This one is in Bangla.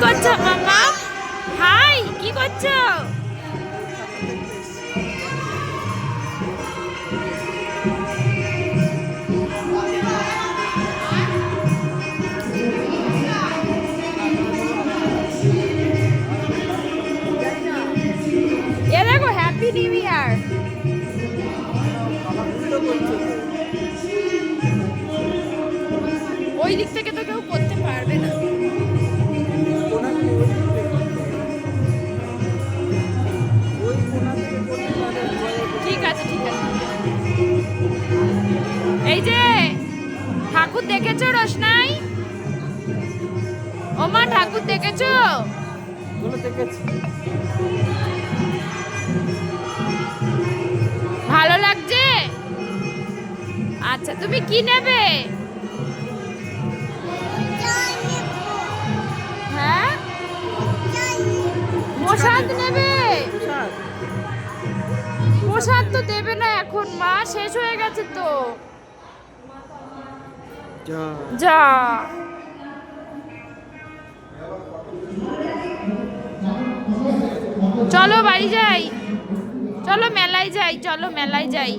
করছো মামা? হাই, কি করছো? এ দেখো, হ্যাপি নিউ ইয়ার। ওই দিক থেকে তো কেউ করতে পারবে না। ঠিক আছে, ঠিক আছে। এই যে ঠাকুর দেখেছো রোশনাই? ওমা, ঠাকুর দেখেছো? ভালো লাগছে? আচ্ছা, তুমি কি নেবে? হ্যাঁ, প্রসাদ নেবে? প্রসাদ তো দেবে না এখন মা, শেষ হয়ে গেছে তো। যা, চলো বাড়ি যাই, চলো মেলায় যাই, চলো মেলায় যাই।